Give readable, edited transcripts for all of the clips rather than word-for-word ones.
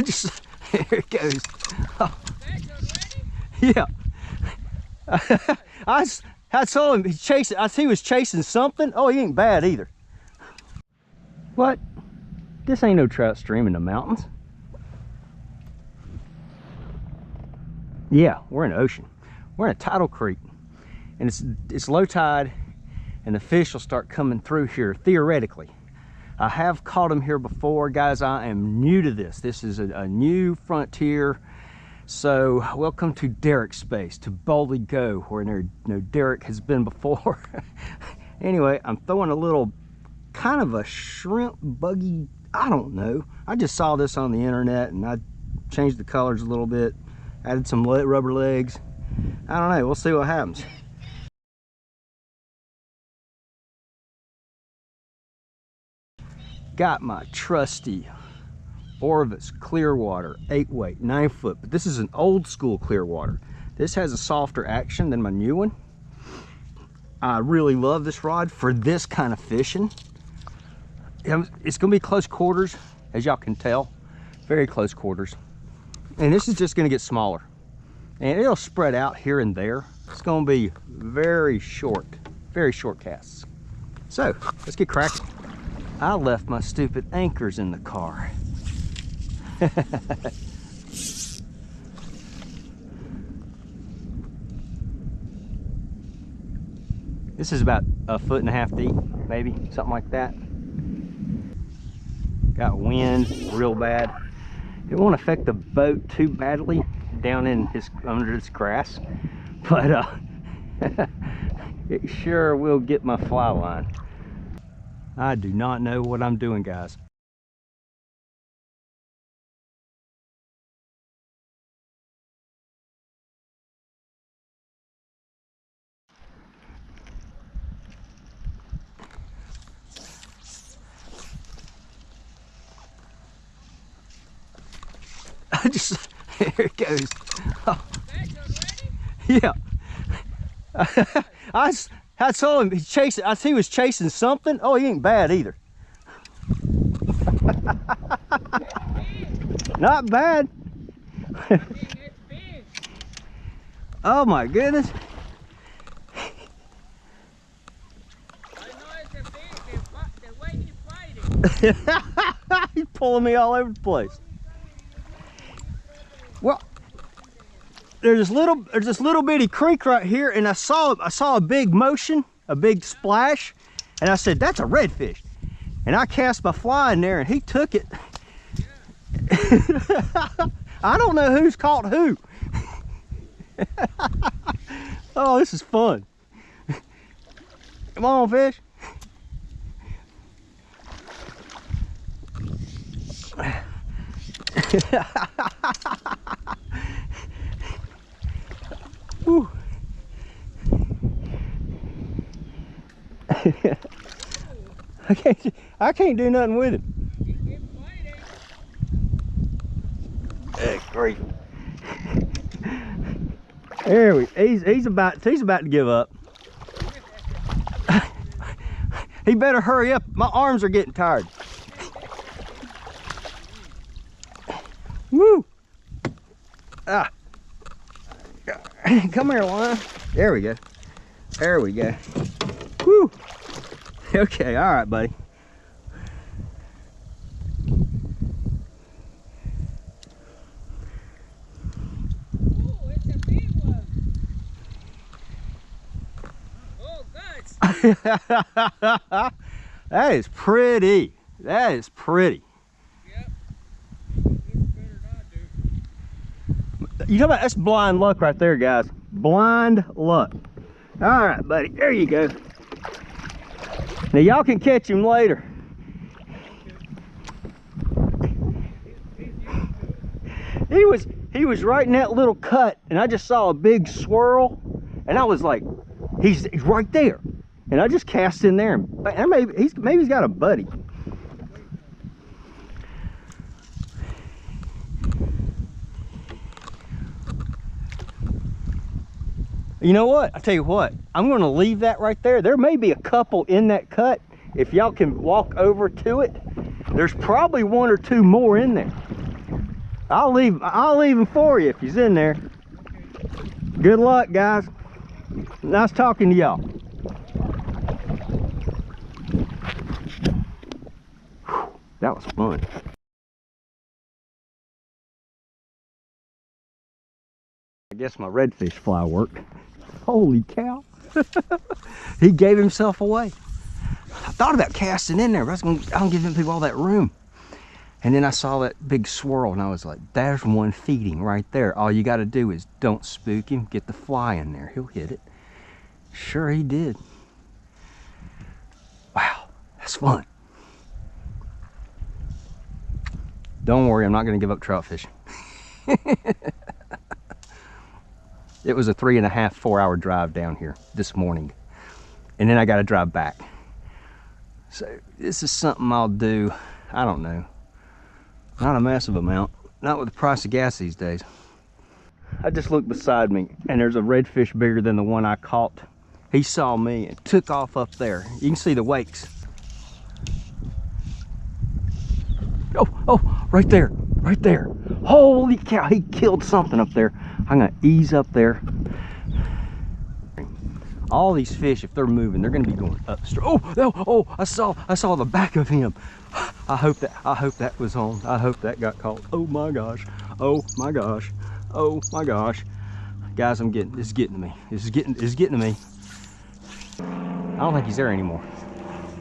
Just, there it goes. Oh. Yeah. I saw him chasing. I see he was chasing something. Oh, he ain't bad either. What? This ain't no trout stream in the mountains. Yeah, we're in the ocean. We're in a tidal creek, and it's low tide, and the fish will start coming through here theoretically. I have caught them here before, guys. I am new to this. This is a new frontier. So welcome to Derek's space, to boldly go where no Derek has been before. Anyway, I'm throwing a little kind of a shrimp buggy. I don't know. I just saw this on the internet and I changed the colors a little bit, added some rubber legs. I don't know. We'll see what happens. Got my trusty Orvis Clearwater 8-weight 9-foot, but this is an old school Clearwater. This has a softer action than my new one. I really love this rod for this kind of fishing. It's gonna be close quarters, as y'all can tell, very close quarters. And this is just gonna get smaller, and it'll spread out here and there. It's gonna be very short casts. So let's get cracking. I left my stupid anchors in the car. This is about 1.5 foot deep, maybe something like that. Got wind real bad. It won't affect the boat too badly down in under this grass, but it sure will get my fly line. I do not know what I'm doing, guys. There it goes. Oh. Yeah. I saw him chasing. I see he was chasing something. Oh, he ain't bad either. Not bad. Oh my goodness. He's pulling me all over the place. Well, there's this little bitty creek right here, and I saw a big motion, a big splash, and I said, that's a redfish. And I cast my fly in there and he took it. I don't know who's caught who. Oh, this is fun. Come on, fish. Whew. I can't do nothing with him. That's great. There he's about to give up. He better hurry up. My arms are getting tired. Woo! Ah. Come here, Lana. There we go. There we go. Woo! Okay, all right, buddy. Ooh, it's a big one. Oh, guts. That is pretty. That is pretty. You talk about, that's blind luck right there, guys. Blind luck. All right, buddy, there you go. Now y'all can catch him later. He was right in that little cut, and I just saw a big swirl, and I was like, he's right there. And I just cast in there, and maybe he's got a buddy. You know what? I tell you what, I'm going to leave that right there. There may be a couple in that cut. If y'all can walk over to it, there's probably one or two more in there. I'll leave him for you if he's in there. Good luck, guys. Nice talking to y'all. That was fun. I guess my redfish fly worked. Holy cow. He gave himself away. I thought about casting in there, but I don't give them people all that room. And then I saw that big swirl and I was like, there's one feeding right there. All you got to do is don't spook him, get the fly in there. He'll hit it. Sure he did. Wow, that's fun. Don't worry, I'm not going to give up trout fishing. It was a 3.5, 4 hour drive down here this morning. And then I got to drive back. So this is something I'll do, I don't know. Not a massive amount. Not with the price of gas these days. I just looked beside me and there's a redfish bigger than the one I caught. He saw me and took off up there. You can see the wakes. Oh, right there, right there. Holy cow, he killed something up there. I'm gonna ease up there. All these fish, if they're moving, they're gonna be going upstream. Oh, I saw the back of him. I hope that was on. I hope that got caught. Oh my gosh. Oh my gosh. Oh my gosh. Guys, it's getting to me. It's getting to me. I don't think he's there anymore.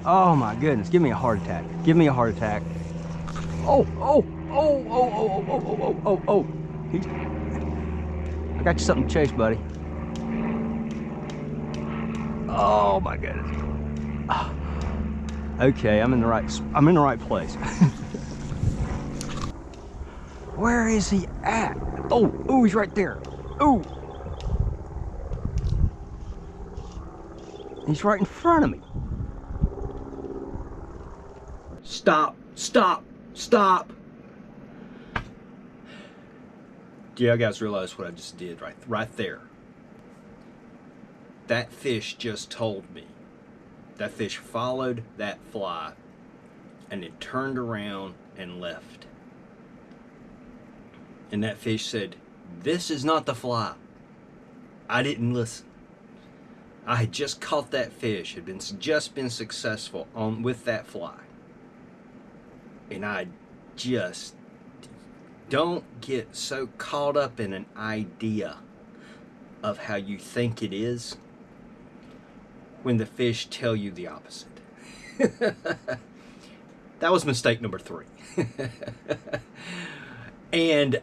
Oh my goodness. Give me a heart attack. Give me a heart attack. Oh. I got you something to chase, buddy. Oh my goodness. Okay, I'm in the right place. Where is he at? Oh, he's right there. Oh. He's right in front of me. Stop. Do you guys realize what I just did right there? That fish just told me. That fish followed that fly and it turned around and left. And that fish said, "This is not the fly." I didn't listen. I had just caught that fish, had just been successful with that fly. And I just don't get so caught up in an idea of how you think it is when the fish tell you the opposite. That was mistake number 3. And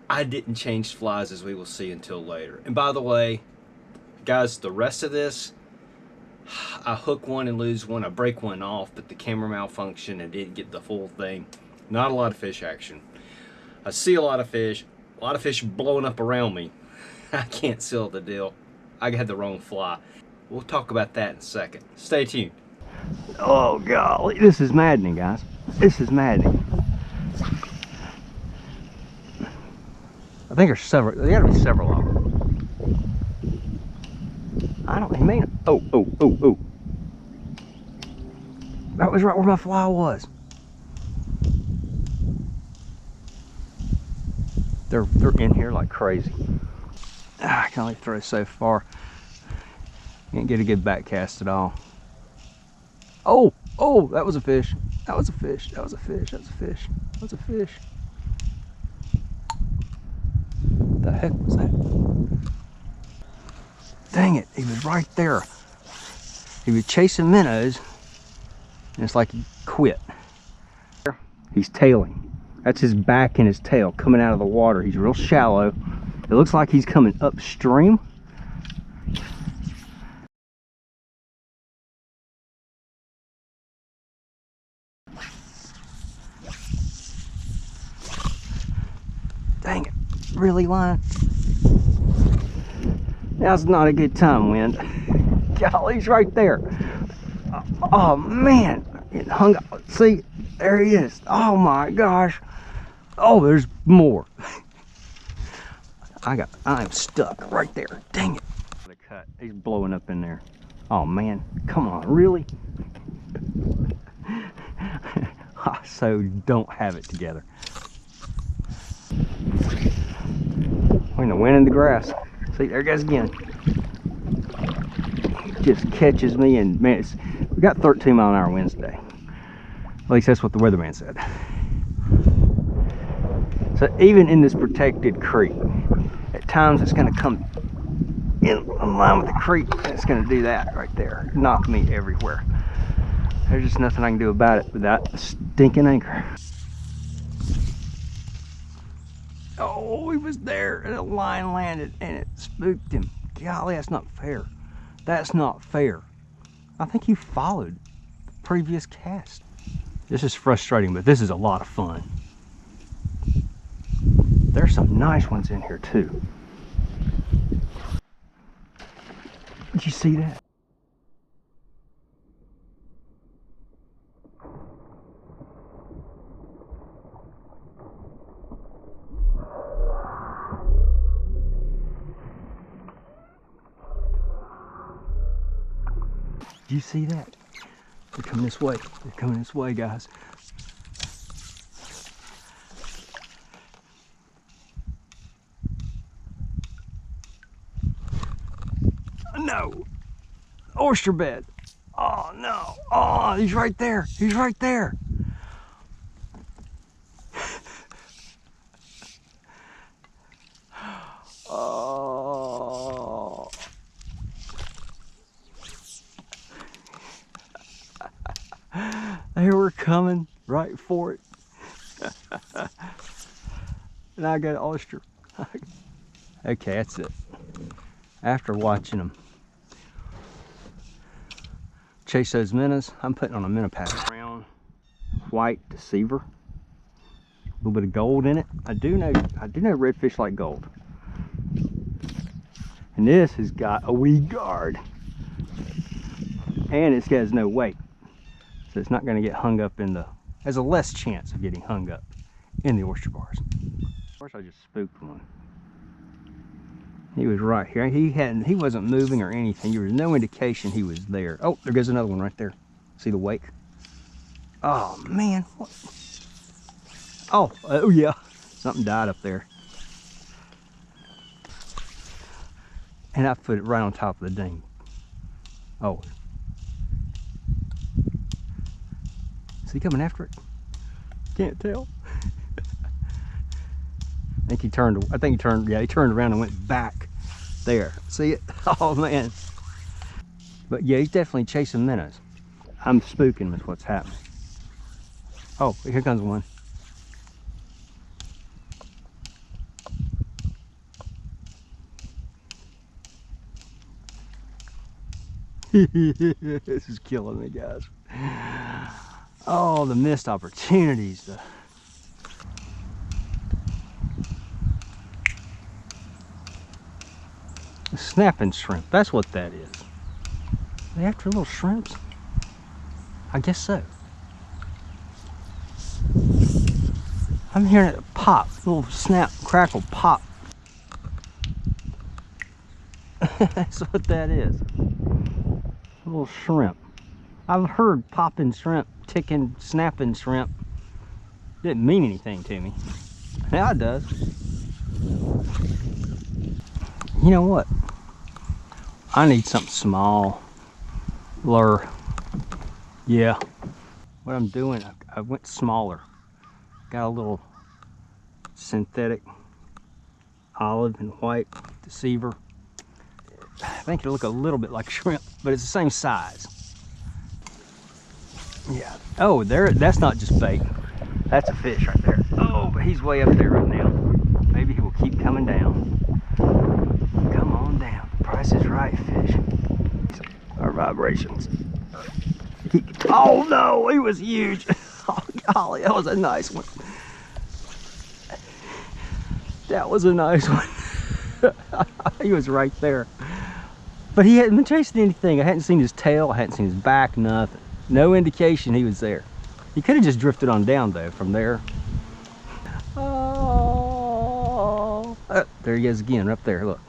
I didn't change flies, as we will see, until later. And by the way, guys, the rest of this, I hook one and lose one, I break one off, but the camera malfunctioned and didn't get the full thing. Not a lot of fish action. I see a lot of fish blowing up around me. I can't seal the deal. I had the wrong fly. We'll talk about that in a second. Stay tuned. Oh golly, this is maddening, guys. This is maddening. I think there's several. There gotta be several of them. I don't mean. Oh. That was right where my fly was. They're in here like crazy. I can only throw so far. Can't get a good back cast at all. Oh, that was a fish. That was a fish. That was a fish. That was a fish. That was a fish. What the heck was that? Dang it, he was right there. He was chasing minnows, and it's like he quit. He's tailing. That's his back and his tail coming out of the water. He's real shallow. It looks like he's coming upstream. Dang it, really, line? Now's not a good time, wind. Golly, he's right there. Oh man, it hung up. See, there he is. Oh my gosh. Oh, there's more. I am stuck right there. Dang it. The cut. He's blowing up in there. Oh man, come on, really? I so don't have it together. Between the wind and the grass. See, there it goes again. Just catches me, and man, we got 13-mile-an-hour winds today. At least that's what the weatherman said. So even in this protected creek, at times it's going to come in line with the creek, and it's going to do that right there, knock me everywhere. There's just nothing I can do about it without a stinking anchor. Oh, he was there, and a line landed, and it spooked him. Golly, that's not fair. That's not fair. I think he followed the previous cast. This is frustrating, but this is a lot of fun. There's some nice ones in here too. Did you see that? Did you see that? They're coming this way. They're coming this way, guys. No! Oyster bed. Oh no. Oh, he's right there. He's right there. Oh. They were coming right for it. And I got an oyster. Okay, that's it. After watching them chase those minnows, I'm putting on a minnow pattern. Brown, white deceiver, a little bit of gold in it. I do know redfish like gold. And this has got a wee guard, and it has no weight, so it's not going to get hung up in the. Has a less chance of getting hung up in the oyster bars. Of course, I just spooked one. He was right here. He wasn't moving or anything. There was no indication he was there. Oh, there goes another one right there. See the wake? Oh man, what? Oh yeah, something died up there. And I put it right on top of the ding. Oh. Is he coming after it? Can't tell. I think he turned, yeah, he turned around and went back there. See it? Oh man. But yeah, he's definitely chasing minnows. I'm spooking with what's happening. Oh, here comes one. This is killing me, guys. Oh, the missed opportunities. The snapping shrimp, that's what that is. Are they after little shrimps? I guess so. I'm hearing it pop, little snap, crackle, pop. That's what that is. A little shrimp. I've heard popping shrimp, ticking, snapping shrimp. Didn't mean anything to me. Now it does. You know what? I need something small. Lure. Yeah. What I'm doing, I went smaller. Got a little synthetic olive and white deceiver. I think it'll look a little bit like shrimp, but it's the same size. Yeah. Oh, that's not just bait. That's a fish right there. Oh, but he's way up there right now. Maybe he will keep coming down. Come on down. Price is right, fish. Our vibrations. Oh no, he was huge. Oh golly, that was a nice one. That was a nice one. He was right there. But he hadn't been chasing anything. I hadn't seen his tail, I hadn't seen his back, nothing. No indication he was there. He could have just drifted on down though from there. Oh, there he is again, up there, look.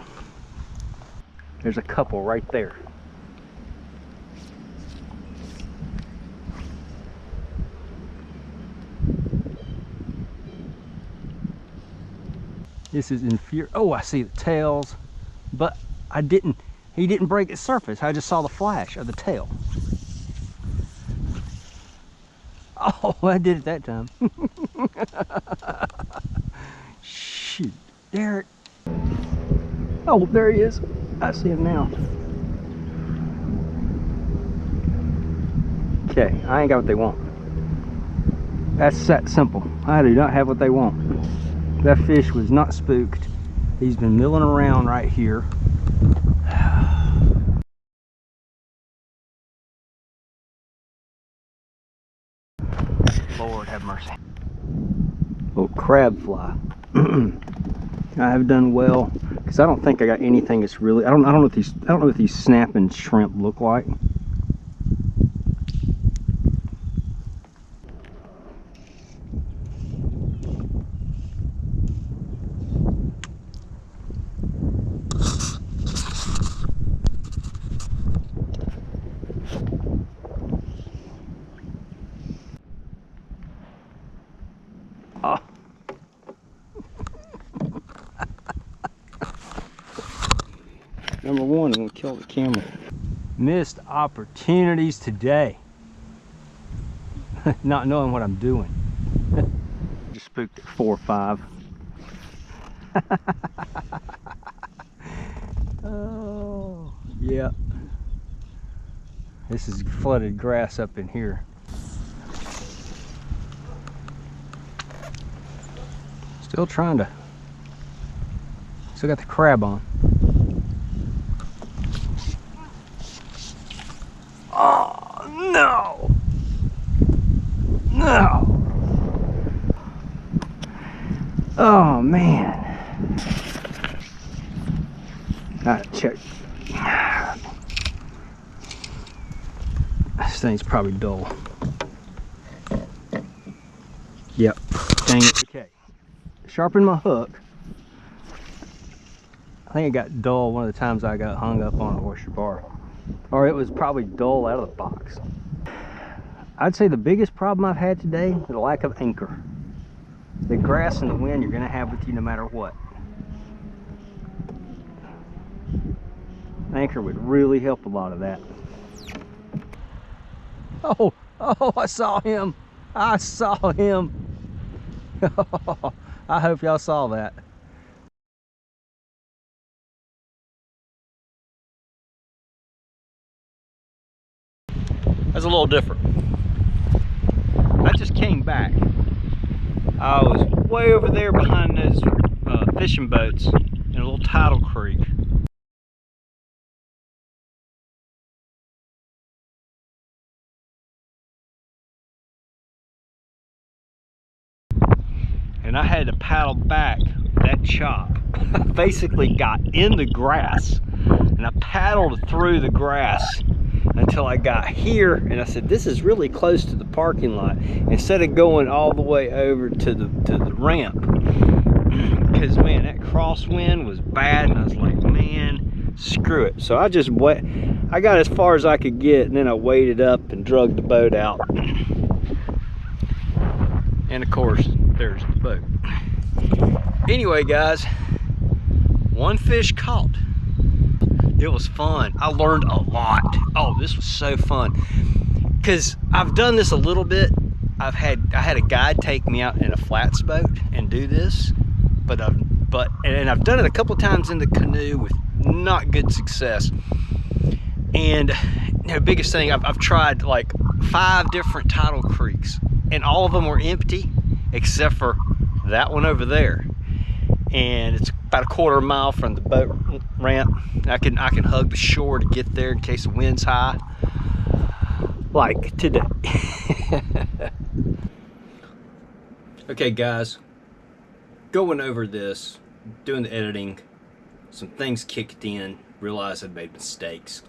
There's a couple right there. This is infuriating. Oh, I see the tails, but he didn't break its surface. I just saw the flash of the tail. Oh, I did it that time. Shoot, Derek. Oh, there he is. I see him now. Okay, I ain't got what they want. That's that simple. I do not have what they want. That fish was not spooked. He's been milling around right here. Lord have mercy. Little crab fly. I have done well because I don't think I got anything that's really. I don't know what these snapping shrimp look like. Oh. Number one, I'm gonna kill the camera. Missed opportunities today. Not knowing what I'm doing. Just spooked at 4 or 5. Oh, yeah. This is flooded grass up in here. Still trying to. Still got the crab on. Oh no! No! Oh man! Gotta check. This thing's probably dull. Yep. Dang it. Okay. Sharpen my hook. I think it got dull one of the times I got hung up on an oyster bar. Or it was probably dull out of the box. I'd say the biggest problem I've had today is the lack of anchor. The grass and the wind you're going to have with you no matter what. Anchor would really help a lot of that. Oh, I saw him. I saw him. I hope y'all saw that. That's a little different. I just came back. I was way over there behind those fishing boats in a little tidal creek. And I had to paddle back that chop. I basically got in the grass and I paddled through the grass until I got here, and I said, this is really close to the parking lot, instead of going all the way over to the ramp. Because man, that crosswind was bad, and I was like, man, screw it. So I got as far as I could get, and then I waded up and drug the boat out. And of course, there's the boat. Anyway, guys, one fish caught. It was fun. I learned a lot. Oh, this was so fun. Because I've done this a little bit. I had a guide take me out in a flats boat and do this, but I've done it a couple times in the canoe with not good success. And the biggest thing, I've tried like 5 different tidal creeks, and all of them were empty except for that one over there. And it's about a 1/4 mile from the boat ramp. I can hug the shore to get there in case the wind's high, like today. Okay guys, going over this, doing the editing, some things kicked in, realized I'd made mistakes.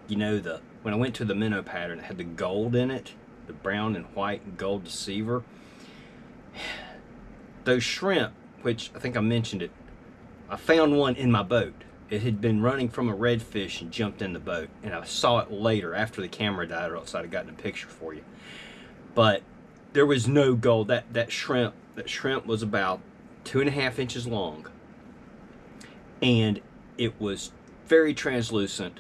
You know, when I went to the minnow pattern, it had the gold in it, the brown and white and gold deceiver. Those shrimp, which I think I mentioned it, I found one in my boat. It had been running from a redfish and jumped in the boat, and I saw it later after the camera died, or else I'd have gotten a picture for you. But there was no gold. That shrimp was about 2.5 inches long, and it was very translucent,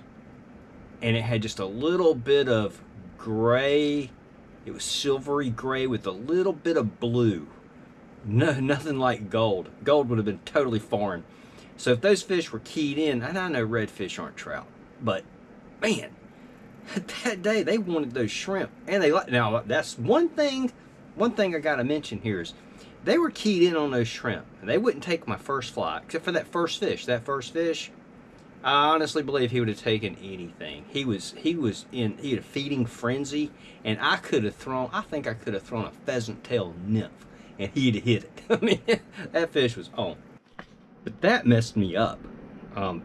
and it had just a little bit of gray. It was silvery gray with a little bit of blue. No, nothing like gold. Gold would have been totally foreign. So if those fish were keyed in, and I know redfish aren't trout, but man, that day they wanted those shrimp, and they like. Now that's one thing. One thing I gotta mention here is they were keyed in on those shrimp, and they wouldn't take my first fly except for that first fish. That first fish, I honestly believe he would have taken anything. He had a feeding frenzy, and I think I could have thrown a pheasant tail nymph, and he'd have hit it. I mean, that fish was on. But that messed me up.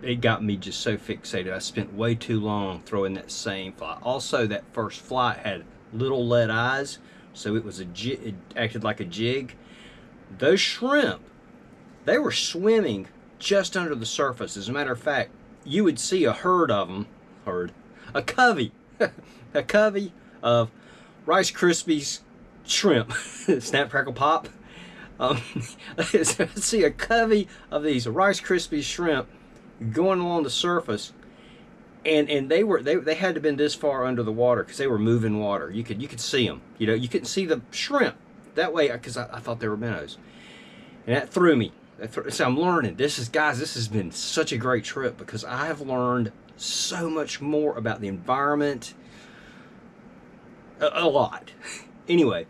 It got me just so fixated. I spent way too long throwing that same fly. Also, that first fly had little lead eyes, so it acted like a jig. Those shrimp, they were swimming just under the surface. As a matter of fact, you would see a herd of them, a covey, a covey of Rice Krispies shrimp, snap, crackle, pop. See a covey of these Rice Krispies shrimp going along the surface, and they had to have been this far under the water because they were moving water. You could see them. You know, you couldn't see the shrimp that way because I thought they were minnows, and that threw me. So I'm learning. This has been such a great trip because I have learned so much more about the environment. A lot. Anyway,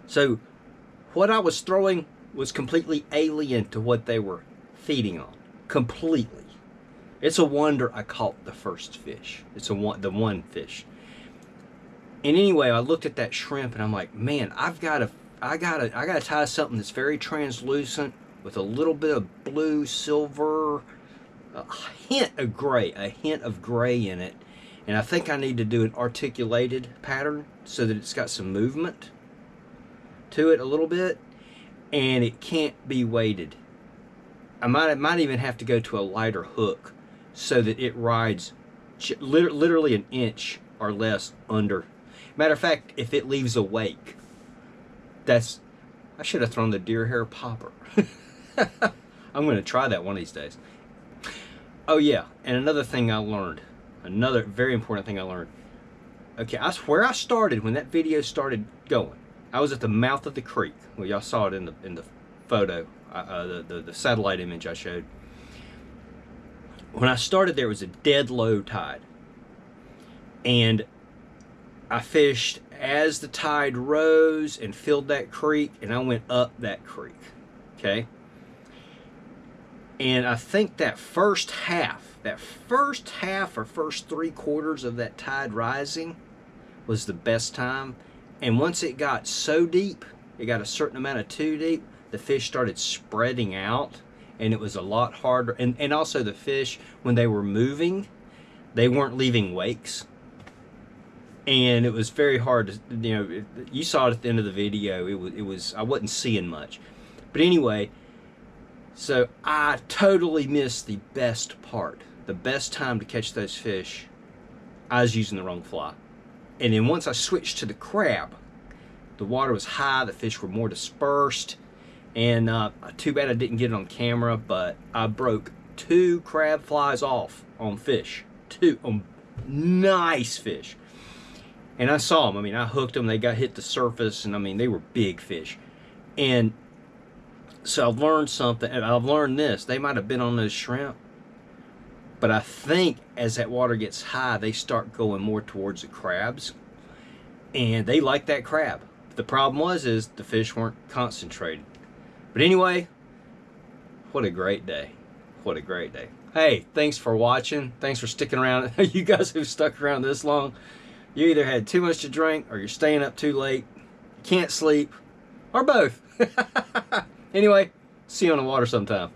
so what I was throwing was completely alien to what they were feeding on. Completely. It's a wonder I caught the first fish. The one fish. And anyway, I looked at that shrimp and I'm like, man, I gotta tie something that's very translucent with a little bit of blue, silver, a hint of gray in it. And I think I need to do an articulated pattern so that it's got some movement to it a little bit, and it can't be weighted. I might even have to go to a lighter hook so that it rides literally an inch or less under. Matter of fact, if it leaves a wake, I should have thrown the deer hair popper. I'm going to try that one of these days. Oh yeah, and another thing I learned, another very important thing I learned. Okay, where I started when that video started going. I was at the mouth of the creek. Well, y'all saw it in the photo, the satellite image I showed. When I started there was a dead low tide, and I fished as the tide rose and filled that creek, and I went up that creek. Okay. And I think that first half or first 3/4 of that tide rising was the best time. And once it got so deep, it got a certain amount of too deep, the fish started spreading out, and it was a lot harder. And also the fish, when they were moving, they weren't leaving wakes. And it was very hard to, you know, you saw it at the end of the video, I wasn't seeing much. But anyway, so I totally missed the best part. The best time to catch those fish, I was using the wrong fly. And then once I switched to the crab, the water was high, the fish were more dispersed, and too bad I didn't get it on camera, but I broke 2 crab flies off on fish. 2 on nice fish. And I saw them. I mean, I hooked them, they hit the surface, and I mean, they were big fish. And so I've learned something, and I've learned this. They might have been on those shrimp, but I think as that water gets high, they start going more towards the crabs, and they like that crab. The problem is the fish weren't concentrated. But anyway, what a great day. What a great day. Hey, thanks for watching. Thanks for sticking around. You guys who've stuck around this long, you either had too much to drink or you're staying up too late, can't sleep, or both. Anyway, see you on the water sometime.